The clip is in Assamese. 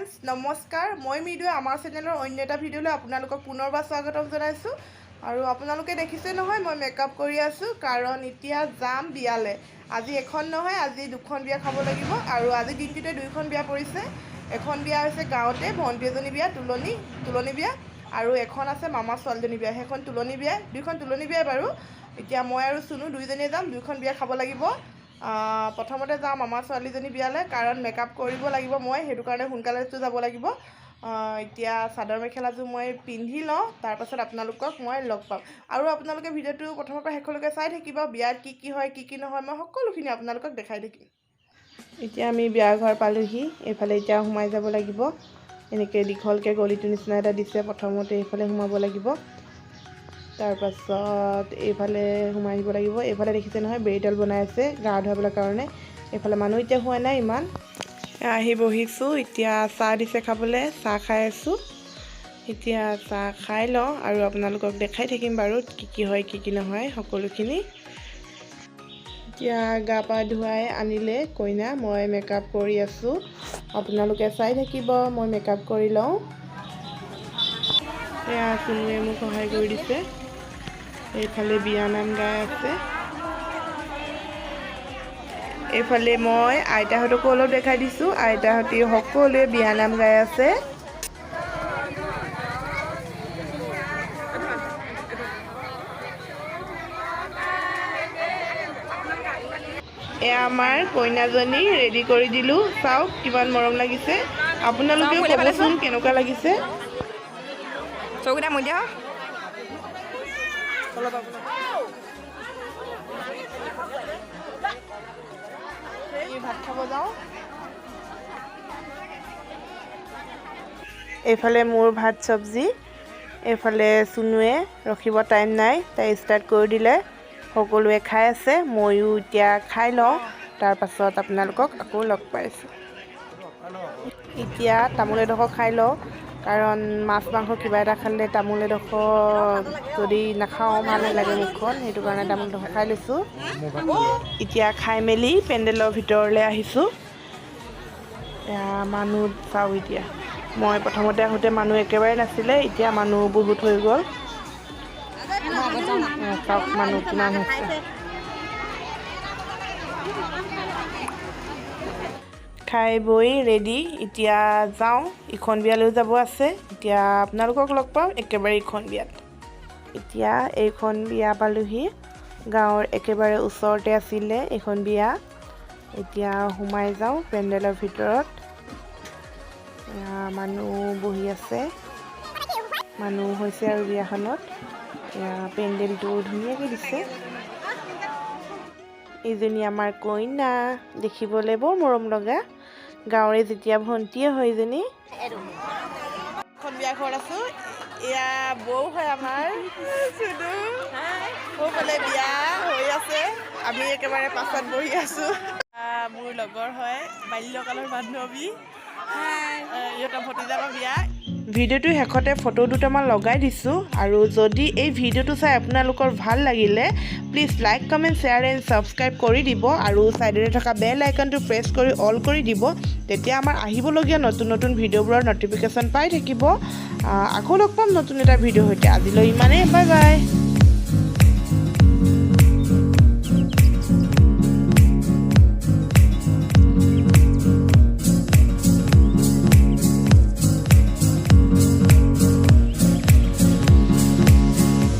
फ्रेंड्स नमस्कार मैं मृदुए आमार चेनेलर अन्य एटा भिडिओले आपनालोকক पुनरबार स्वागतम जनाइছোঁ আৰু আপোনালোকে দেখিছে নহয় মই মেকআপ কৰি আছো কাৰণ এতিয়া যাম বিয়ালে আজি এখন নহয় আজি দুখন বিয়া খাব লাগিব আৰু আজি দিনটোতে দুইখন বিয়া পৰিছে এখন বিয়া হৈছে গাঁৱতে ভণ্টি এজনী বিয়া তুলনি বিয়া আৰু এখন আছে মামা ছোৱালীজনী বিয়া সেইখন তুলনি বিয়া দুইখন তুলনি বিয়া বাৰু এতিয়া মই আৰু সুনু দুইজনীয়ে যাম দুইখন বিয়া খাব লাগিব প্ৰথমতে যাম মামা ছোৱালীজনী বিয়ালে কাৰণ মেকআপ কৰিব লাগিব মই হেতু কাৰণে সোনকালেটো যাব লাগিব এতিয়া চাদৰ মেখেলাযোৰ মই পিন্ধি লওঁ তাৰ পাছত আপোনালোকক মই লগ পাম আৰু আপোনালোকে ভিডিঅ'টো প্ৰথমৰ পৰা শেষলৈকে চাই থাকিব বিয়াত কি হয় কি নহয় মই সকলোখিনি আপোনালোকক দেখাই থাকিম এতিয়া আমি বিয়াৰ ঘৰ পালোহি এইফালে এতিয়া সোমাই যাব লাগিব এনেকৈ দীঘলকৈ গলিটো নিচিনা এটা দিছে প্ৰথমতে এইফালে সোমাব লাগিব তাৰ পাছত এইফালে সোমাই আহিব লাগিব এইফালে দেখিছে নহয় বেৰিডাল বনাই আছে গা ধুৱাবলৈ কাৰণে এইফালে মানুহ এতিয়া হোৱা নাই ইমান আহি বহিছোঁ এতিয়া চাহ দিছে খাবলৈ চাহ খাই আছোঁ এতিয়া চাহ খাই লওঁ আৰু আপোনালোকক দেখাই থাকিম বাৰু কি হয় কি নহয় সকলোখিনি এতিয়া গা পা ধুৱাই আনিলে কইনা মই মেকআপ কৰি আছোঁ আপোনালোকে চাই থাকিব মই মেকআপ কৰি লওঁ এয়া সুনুৱে মোক সহায় কৰি দিছে এইফালে বিয়ানাম গাই আছে এইফালে মই আইতাহঁতকো অলপ দেখাই দিছোঁ আইতাহঁতে সকলোৱে বিয়ানাম গাই আছে এয়া আমাৰ কইনাজনী ৰেডি কৰি দিলোঁ চাওক কিমান মৰম লাগিছে আপোনালোকেও ক'বচোন কেনেকুৱা লাগিছে চৌকিটা মই দিয়া ভাত খাব যাওঁ এইফালে মোৰ ভাত চব্জি এইফালে সুনুৱে ৰখিব টাইম নাই তাই ষ্টাৰ্ট কৰি দিলে সকলোৱে খাই আছে ময়ো এতিয়া খাই লওঁ তাৰ পাছত আপোনালোকক আকৌ লগ পাইছোঁ এতিয়া তামোল এডোখৰ খাই লওঁ কাৰণ মাছ মাংস কিবা এটা খালে তামোল এডোখৰ যদি নাখাওঁ ভাল নালাগে মুখখন সেইটো কাৰণে তামোল এডোখৰ খাই লৈছোঁ এতিয়া খাই মেলি পেণ্ডেলৰ ভিতৰলৈ আহিছোঁ মানুহ চাওঁ এতিয়া মই প্ৰথমতে আহোঁতে মানুহ একেবাৰে নাছিলে এতিয়া মানুহ বহুত হৈ গ'ল চাওক মানুহ কিমান হৈছে খাই বৈ ৰেডি এতিয়া যাওঁ ইখন বিয়ালৈ যাব আছে এতিয়া আপোনালোকক লগ পাম একেবাৰে ইখন বিয়াত এতিয়া এইখন বিয়া পালোহি গাঁৱৰ একেবাৰে ওচৰতে আছিলে এইখন বিয়া এতিয়া সোমাই যাওঁ পেণ্ডেলৰ ভিতৰত মানুহ বহি আছে মানুহ হৈছে আৰু বিয়াখনত পেণ্ডেলটো ধুনীয়াকৈ দিছে এইজনী আমাৰ কইনা দেখিবলৈ বৰ মৰম লগা গাঁৱৰে যেতিয়া ভণ্টিয়ে হয় এইজনী এখন বিয়া ঘৰত আছোঁ এয়া বৌ হয় আমাৰ সৌফালে বিয়া হৈ আছে আমি একেবাৰে পাছত বহি আছোঁ মোৰ লগৰ হয় বাল্যকালৰ বান্ধৱী ইহঁতৰ ভতিজাকৰ বিয়া ভিডিঅ'টো শেষতে ফটো দুটামান লগাই দিছোঁ আৰু যদি এই ভিডিঅ'টো চাই আপোনালোকৰ ভাল লাগিলে please like comment share and subscribe কৰি দিব আৰু ছাইডতে থকা বেল আইকনটো প্ৰেছ কৰি অল কৰি দিব তেতিয়া আমাৰ আহিবলগীয়া নতুন ভিডিঅ'বোৰৰ ন'টিফিকেশ্যন পাই থাকিব আকৌ লগ পাম নতুন এটা ভিডিঅ'ৰ সৈতে আজিলৈ ইমানেই বাই বাই